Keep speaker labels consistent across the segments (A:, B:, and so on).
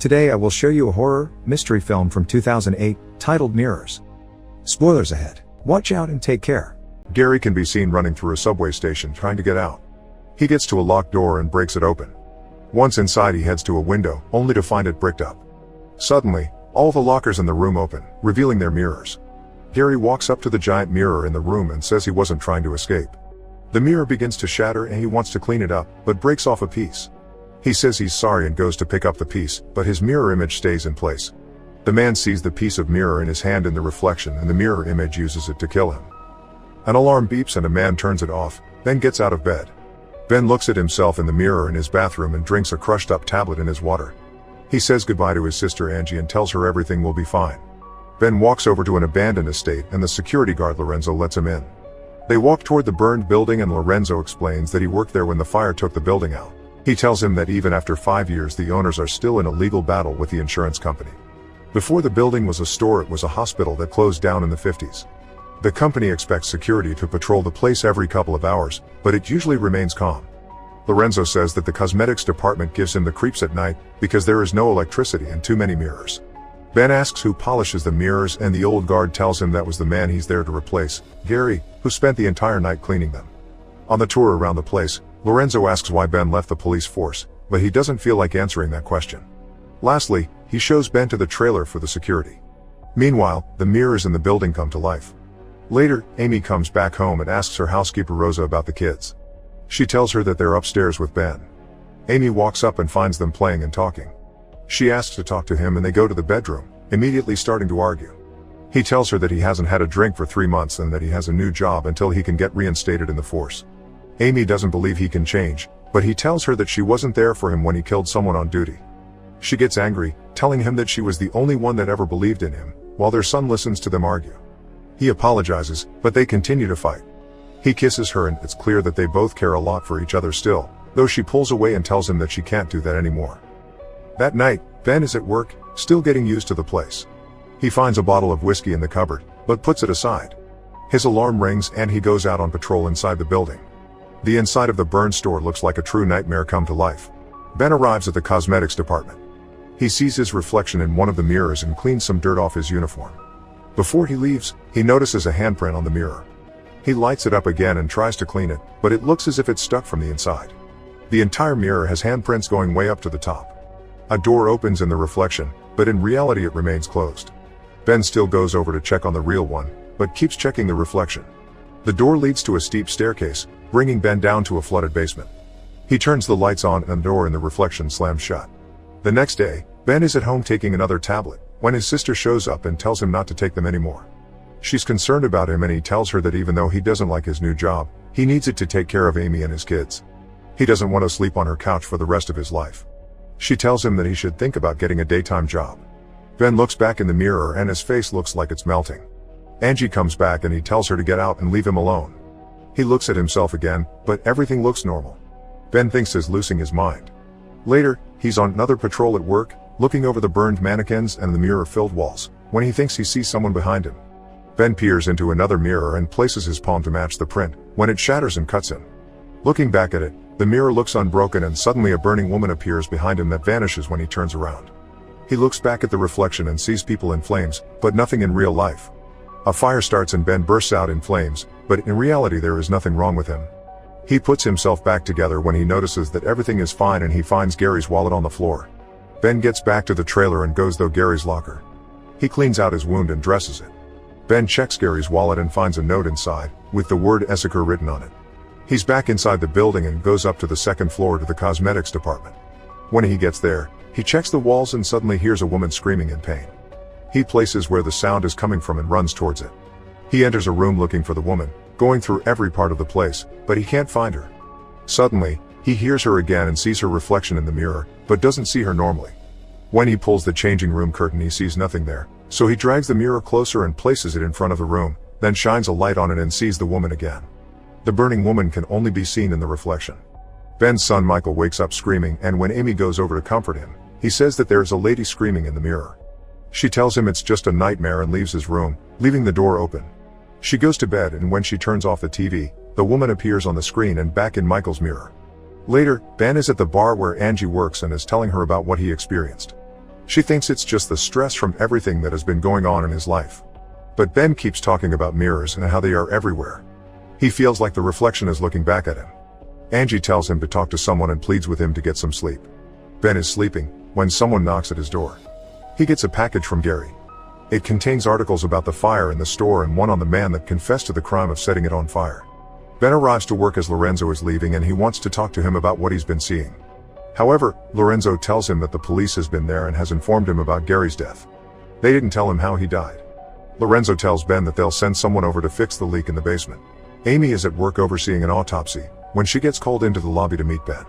A: Today I will show you a horror, mystery film from 2008, titled Mirrors. Spoilers ahead. Watch out and take care.
B: Gary can be seen running through a subway station trying to get out. He gets to a locked door and breaks it open. Once inside he heads to a window, only to find it bricked up. Suddenly, all the lockers in the room open, revealing their mirrors. Gary walks up to the giant mirror in the room and says he wasn't trying to escape. The mirror begins to shatter and he wants to clean it up, but breaks off a piece. He says he's sorry and goes to pick up the piece, but his mirror image stays in place. The man sees the piece of mirror in his hand in the reflection and the mirror image uses it to kill him. An alarm beeps and a man turns it off, then gets out of bed. Ben looks at himself in the mirror in his bathroom and drinks a crushed up tablet in his water. He says goodbye to his sister Angie and tells her everything will be fine. Ben walks over to an abandoned estate and the security guard Lorenzo lets him in. They walk toward the burned building and Lorenzo explains that he worked there when the fire took the building out. He tells him that even after 5 years the owners are still in a legal battle with the insurance company. Before the building was a store, it was a hospital that closed down in the 50s. The company expects security to patrol the place every couple of hours, but it usually remains calm. Lorenzo says that the cosmetics department gives him the creeps at night because there is no electricity and too many mirrors. Ben asks who polishes the mirrors and the old guard tells him that was the man he's there to replace, Gary, who spent the entire night cleaning them. On the tour around the place, Lorenzo asks why Ben left the police force, but he doesn't feel like answering that question. Lastly, he shows Ben to the trailer for the security. Meanwhile, the mirrors in the building come to life. Later, Amy comes back home and asks her housekeeper Rosa about the kids. She tells her that they're upstairs with Ben. Amy walks up and finds them playing and talking. She asks to talk to him and they go to the bedroom, immediately starting to argue. He tells her that he hasn't had a drink for 3 months and that he has a new job until he can get reinstated in the force. Amy doesn't believe he can change, but he tells her that she wasn't there for him when he killed someone on duty. She gets angry, telling him that she was the only one that ever believed in him, while their son listens to them argue. He apologizes, but they continue to fight. He kisses her and it's clear that they both care a lot for each other still, though she pulls away and tells him that she can't do that anymore. That night, Ben is at work, still getting used to the place. He finds a bottle of whiskey in the cupboard, but puts it aside. His alarm rings and he goes out on patrol inside the building. The inside of the burned store looks like a true nightmare come to life. Ben arrives at the cosmetics department. He sees his reflection in one of the mirrors and cleans some dirt off his uniform. Before he leaves, he notices a handprint on the mirror. He lights it up again and tries to clean it, but it looks as if it's stuck from the inside. The entire mirror has handprints going way up to the top. A door opens in the reflection, but in reality it remains closed. Ben still goes over to check on the real one, but keeps checking the reflection. The door leads to a steep staircase, bringing Ben down to a flooded basement. He turns the lights on and the door in the reflection slams shut. The next day, Ben is at home taking another tablet, when his sister shows up and tells him not to take them anymore. She's concerned about him and he tells her that even though he doesn't like his new job, he needs it to take care of Amy and his kids. He doesn't want to sleep on her couch for the rest of his life. She tells him that he should think about getting a daytime job. Ben looks back in the mirror and his face looks like it's melting. Angie comes back and he tells her to get out and leave him alone. He looks at himself again, but everything looks normal. Ben thinks he's losing his mind. Later, he's on another patrol at work, looking over the burned mannequins and the mirror-filled walls, when he thinks he sees someone behind him. Ben peers into another mirror and places his palm to match the print, when it shatters and cuts him. Looking back at it, the mirror looks unbroken and suddenly a burning woman appears behind him that vanishes when he turns around. He looks back at the reflection and sees people in flames, but nothing in real life. A fire starts and Ben bursts out in flames, but in reality there is nothing wrong with him. He puts himself back together when he notices that everything is fine and he finds Gary's wallet on the floor. Ben gets back to the trailer and goes through Gary's locker. He cleans out his wound and dresses it. Ben checks Gary's wallet and finds a note inside, with the word Essiker written on it. He's back inside the building and goes up to the second floor to the cosmetics department. When he gets there, he checks the walls and suddenly hears a woman screaming in pain. He places where the sound is coming from and runs towards it. He enters a room looking for the woman, going through every part of the place, but he can't find her. Suddenly, he hears her again and sees her reflection in the mirror, but doesn't see her normally. When he pulls the changing room curtain he sees nothing there, so he drags the mirror closer and places it in front of the room, then shines a light on it and sees the woman again. The burning woman can only be seen in the reflection. Ben's son Michael wakes up screaming and when Amy goes over to comfort him, he says that there is a lady screaming in the mirror. She tells him it's just a nightmare and leaves his room, leaving the door open. She goes to bed and when she turns off the TV, the woman appears on the screen and back in Michael's mirror. Later, Ben is at the bar where Angie works and is telling her about what he experienced. She thinks it's just the stress from everything that has been going on in his life. But Ben keeps talking about mirrors and how they are everywhere. He feels like the reflection is looking back at him. Angie tells him to talk to someone and pleads with him to get some sleep. Ben is sleeping when someone knocks at his door. He gets a package from Gary. It contains articles about the fire in the store and one on the man that confessed to the crime of setting it on fire. Ben arrives to work as Lorenzo is leaving and he wants to talk to him about what he's been seeing. However, Lorenzo tells him that the police has been there and has informed him about Gary's death. They didn't tell him how he died. Lorenzo tells Ben that they'll send someone over to fix the leak in the basement. Amy is at work overseeing an autopsy when she gets called into the lobby to meet Ben.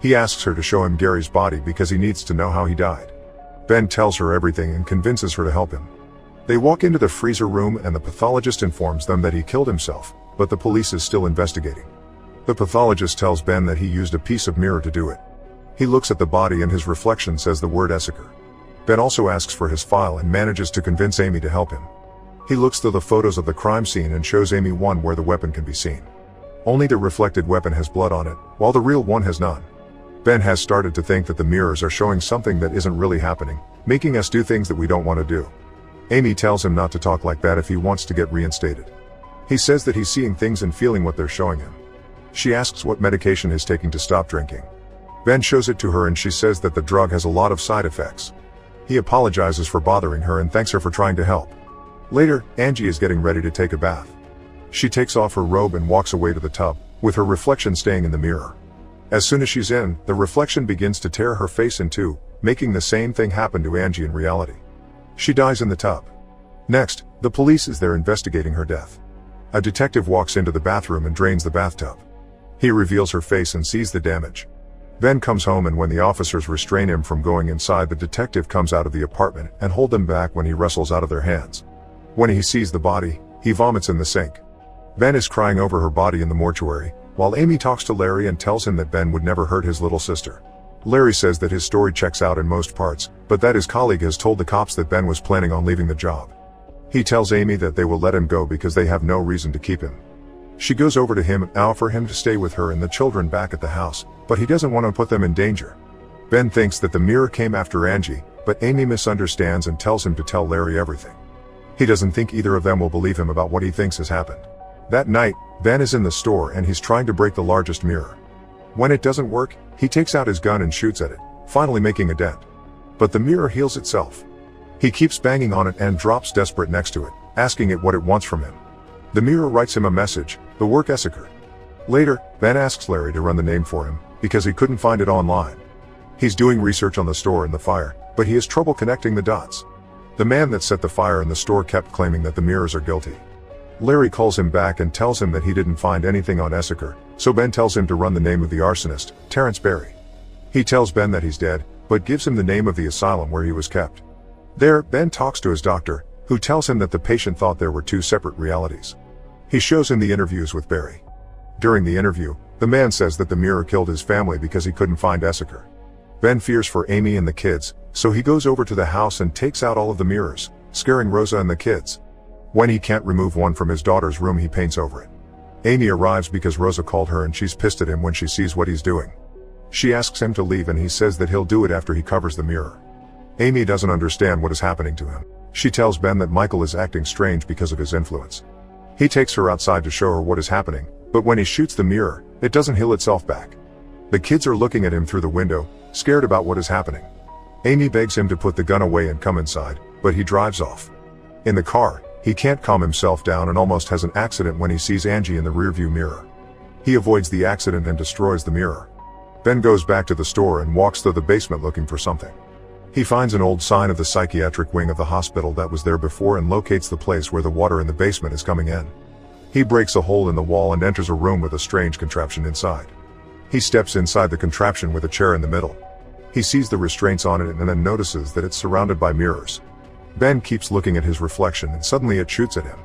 B: He asks her to show him Gary's body because he needs to know how he died. Ben tells her everything and convinces her to help him. They walk into the freezer room and the pathologist informs them that he killed himself, but the police is still investigating. The pathologist tells Ben that he used a piece of mirror to do it. He looks at the body and his reflection says the word Essiker. Ben also asks for his file and manages to convince Amy to help him. He looks through the photos of the crime scene and shows Amy one where the weapon can be seen. Only the reflected weapon has blood on it, while the real one has none. Ben has started to think that the mirrors are showing something that isn't really happening, making us do things that we don't want to do. Amy tells him not to talk like that if he wants to get reinstated. He says that he's seeing things and feeling what they're showing him. She asks what medication he's taking to stop drinking. Ben shows it to her and she says that the drug has a lot of side effects. He apologizes for bothering her and thanks her for trying to help. Later, Angie is getting ready to take a bath. She takes off her robe and walks away to the tub, with her reflection staying in the mirror. As soon as she's in, the reflection begins to tear her face in two, making the same thing happen to Angie in reality. She dies in the tub. Next, the police is there investigating her death. A detective walks into the bathroom and drains the bathtub. He reveals her face and sees the damage. Ben comes home and when the officers restrain him from going inside, the detective comes out of the apartment and hold them back when he wrestles out of their hands. When he sees the body, he vomits in the sink. Ben is crying over her body in the mortuary, while Amy talks to Larry and tells him that Ben would never hurt his little sister. Larry says that his story checks out in most parts, but that his colleague has told the cops that Ben was planning on leaving the job. He tells Amy that they will let him go because they have no reason to keep him. She goes over to him and offers him to stay with her and the children back at the house, but he doesn't want to put them in danger. Ben thinks that the mirror came after Angie, but Amy misunderstands and tells him to tell Larry everything. He doesn't think either of them will believe him about what he thinks has happened. That night, Ben is in the store and he's trying to break the largest mirror. When it doesn't work, he takes out his gun and shoots at it, finally making a dent. But the mirror heals itself. He keeps banging on it and drops desperate next to it, asking it what it wants from him. The mirror writes him a message, the work Essiker. Later, Ben asks Larry to run the name for him, because he couldn't find it online. He's doing research on the store and the fire, but he has trouble connecting the dots. The man that set the fire in the store kept claiming that the mirrors are guilty. Larry calls him back and tells him that he didn't find anything on Essiker, so Ben tells him to run the name of the arsonist, Terrence Berry. He tells Ben that he's dead, but gives him the name of the asylum where he was kept. There, Ben talks to his doctor, who tells him that the patient thought there were two separate realities. He shows him the interviews with Berry. During the interview, the man says that the mirror killed his family because he couldn't find Essiker. Ben fears for Amy and the kids, so he goes over to the house and takes out all of the mirrors, scaring Rosa and the kids. When he can't remove one from his daughter's room, he paints over it. Amy arrives because Rosa called her and she's pissed at him when she sees what he's doing. She asks him to leave and he says that he'll do it after he covers the mirror. Amy doesn't understand what is happening to him. She tells Ben that Michael is acting strange because of his influence. He takes her outside to show her what is happening, but when he shoots the mirror, it doesn't heal itself back. The kids are looking at him through the window, scared about what is happening. Amy begs him to put the gun away and come inside, but he drives off. In the car, he can't calm himself down and almost has an accident when he sees Angie in the rearview mirror. He avoids the accident and destroys the mirror. Ben goes back to the store and walks through the basement looking for something. He finds an old sign of the psychiatric wing of the hospital that was there before and locates the place where the water in the basement is coming in. He breaks a hole in the wall and enters a room with a strange contraption inside. He steps inside the contraption with a chair in the middle. He sees the restraints on it and then notices that it's surrounded by mirrors. Ben keeps looking at his reflection and suddenly it shoots at him.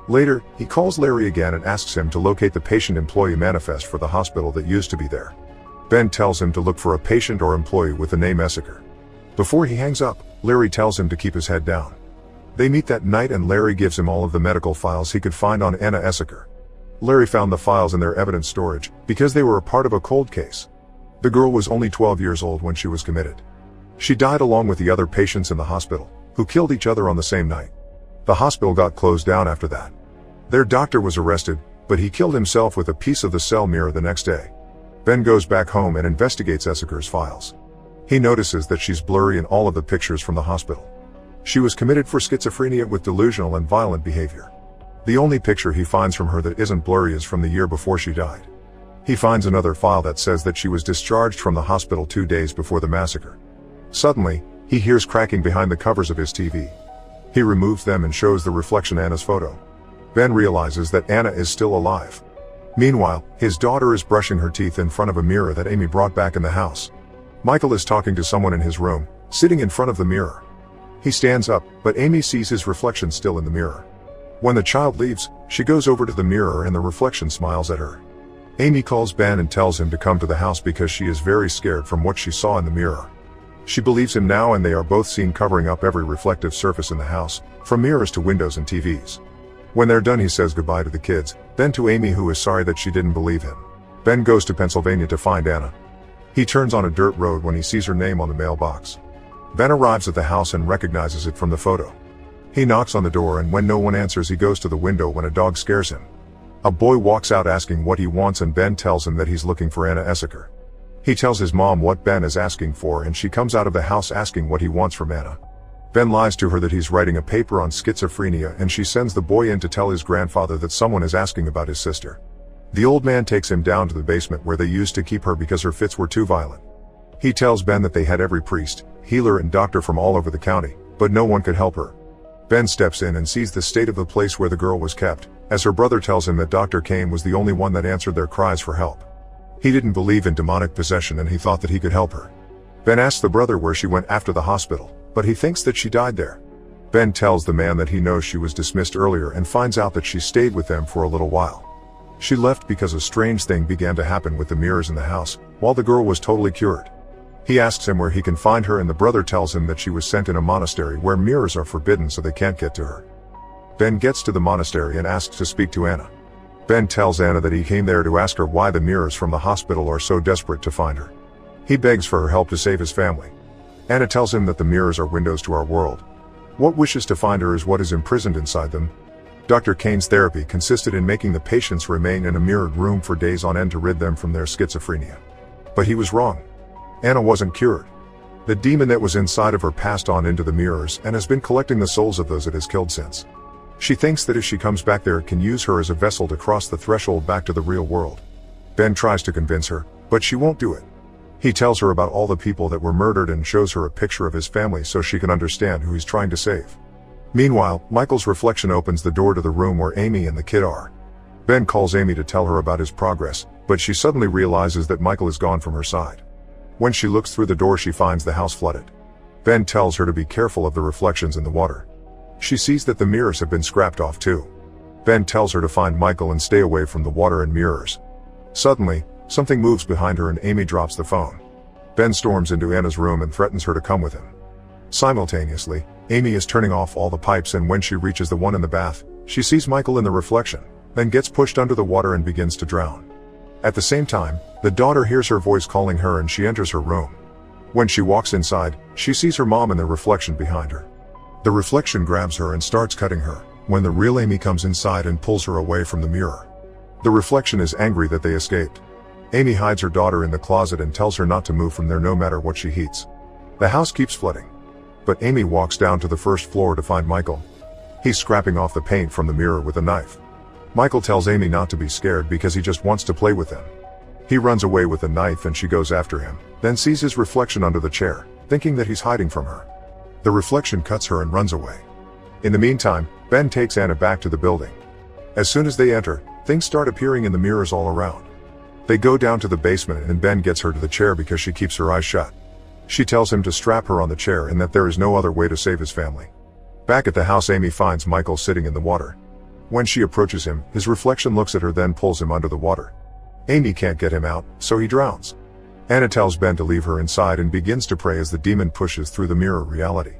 B: Later, he calls Larry again and asks him to locate the patient employee manifest for the hospital that used to be there. Ben tells him to look for a patient or employee with the name Essiker. Before he hangs up, Larry tells him to keep his head down. They meet that night and Larry gives him all of the medical files he could find on Anna Essiker. Larry found the files in their evidence storage because they were a part of a cold case. The girl was only 12 years old when she was committed. She died along with the other patients in the hospital, who killed each other on the same night. The hospital got closed down after that. Their doctor was arrested, but he killed himself with a piece of the cell mirror the next day. Ben goes back home and investigates Essaker's files. He notices that she's blurry in all of the pictures from the hospital. She was committed for schizophrenia with delusional and violent behavior. The only picture he finds from her that isn't blurry is from the year before she died. He finds another file that says that she was discharged from the hospital 2 days before the massacre. Suddenly, he hears cracking behind the covers of his TV. He removes them and shows the reflection Anna's photo. Ben realizes that Anna is still alive. Meanwhile, his daughter is brushing her teeth in front of a mirror that Amy brought back in the house. Michael is talking to someone in his room, sitting in front of the mirror. He stands up, but Amy sees his reflection still in the mirror. When the child leaves, she goes over to the mirror and the reflection smiles at her. Amy calls Ben and tells him to come to the house because she is very scared from what she saw in the mirror. She believes him now, and they are both seen covering up every reflective surface in the house, from mirrors to windows and TVs. When they're done, he says goodbye to the kids, then to Amy, who is sorry that she didn't believe him. Ben goes to Pennsylvania to find Anna. He turns on a dirt road when he sees her name on the mailbox. Ben arrives at the house and recognizes it from the photo. He knocks on the door, and when no one answers, he goes to the window when a dog scares him. A boy walks out asking what he wants, and Ben tells him that he's looking for Anna Essaker. He tells his mom what Ben is asking for, and she comes out of the house asking what he wants from Anna. Ben lies to her that he's writing a paper on schizophrenia, and she sends the boy in to tell his grandfather that someone is asking about his sister. The old man takes him down to the basement where they used to keep her because her fits were too violent. He tells Ben that they had every priest, healer and doctor from all over the county, but no one could help her. Ben steps in and sees the state of the place where the girl was kept, as her brother tells him that Dr. Kane was the only one that answered their cries for help. He didn't believe in demonic possession, and he thought that he could help her. Ben asks the brother where she went after the hospital, but he thinks that she died there. Ben tells the man that he knows she was dismissed earlier and finds out that she stayed with them for a little while. She left because a strange thing began to happen with the mirrors in the house, while the girl was totally cured. He asks him where he can find her, and the brother tells him that she was sent in a monastery where mirrors are forbidden, so they can't get to her. Ben gets to the monastery and asks to speak to Anna. Ben tells Anna that he came there to ask her why the mirrors from the hospital are so desperate to find her. He begs for her help to save his family. Anna tells him that the mirrors are windows to our world. What wishes to find her is what is imprisoned inside them. Dr. Kane's therapy consisted in making the patients remain in a mirrored room for days on end to rid them from their schizophrenia. But he was wrong. Anna wasn't cured. The demon that was inside of her passed on into the mirrors and has been collecting the souls of those it has killed since. She thinks that if she comes back there, it can use her as a vessel to cross the threshold back to the real world. Ben tries to convince her, but she won't do it. He tells her about all the people that were murdered and shows her a picture of his family so she can understand who he's trying to save. Meanwhile, Michael's reflection opens the door to the room where Amy and the kid are. Ben calls Amy to tell her about his progress, but she suddenly realizes that Michael is gone from her side. When she looks through the door, she finds the house flooded. Ben tells her to be careful of the reflections in the water. She sees that the mirrors have been scrapped off too. Ben tells her to find Michael and stay away from the water and mirrors. Suddenly, something moves behind her and Amy drops the phone. Ben storms into Anna's room and threatens her to come with him. Simultaneously, Amy is turning off all the pipes, and when she reaches the one in the bath, she sees Michael in the reflection, then gets pushed under the water and begins to drown. At the same time, the daughter hears her voice calling her and she enters her room. When she walks inside, she sees her mom in the reflection behind her. The reflection grabs her and starts cutting her, when the real Amy comes inside and pulls her away from the mirror. The reflection is angry that they escaped. Amy hides her daughter in the closet and tells her not to move from there no matter what she heats. The house keeps flooding. But Amy walks down to the first floor to find Michael. He's scraping off the paint from the mirror with a knife. Michael tells Amy not to be scared because he just wants to play with them. He runs away with the knife and she goes after him, then sees his reflection under the chair, thinking that he's hiding from her. The reflection cuts her and runs away. In the meantime, Ben takes Anna back to the building. As soon as they enter, things start appearing in the mirrors all around. They go down to the basement and Ben gets her to the chair because she keeps her eyes shut. She tells him to strap her on the chair and that there is no other way to save his family. Back at the house, Amy finds Michael sitting in the water. When she approaches him, his reflection looks at her, then pulls him under the water. Amy can't get him out, so he drowns. Anna tells Ben to leave her inside and begins to pray as the demon pushes through the mirror reality.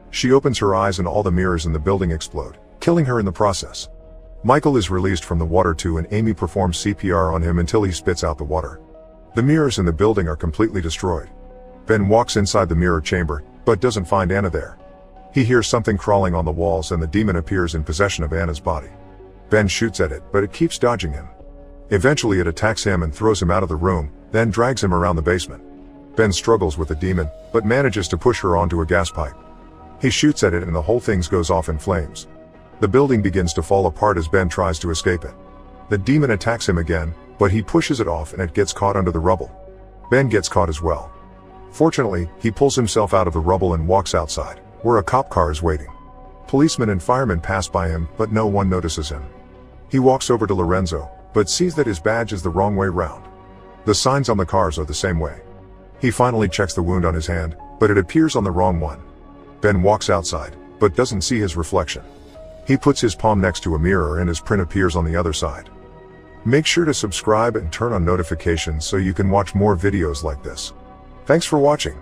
B: She opens her eyes and all the mirrors in the building explode, killing her in the process. Michael is released from the water too, and Amy performs CPR on him until he spits out the water. The mirrors in the building are completely destroyed. Ben walks inside the mirror chamber, but doesn't find Anna there. He hears something crawling on the walls and the demon appears in possession of Anna's body. Ben shoots at it, but it keeps dodging him. Eventually it attacks him and throws him out of the room, then drags him around the basement. Ben struggles with the demon, but manages to push her onto a gas pipe. He shoots at it and the whole thing goes off in flames. The building begins to fall apart as Ben tries to escape it. The demon attacks him again, but he pushes it off and it gets caught under the rubble. Ben gets caught as well. Fortunately, he pulls himself out of the rubble and walks outside, where a cop car is waiting. Policemen and firemen pass by him, but no one notices him. He walks over to Lorenzo, but sees that his badge is the wrong way round. The signs on the cars are the same way. He finally checks the wound on his hand, but it appears on the wrong one. Ben walks outside, but doesn't see his reflection. He puts his palm next to a mirror and his print appears on the other side. Make sure to subscribe and turn on notifications so you can watch more videos like this. Thanks for watching.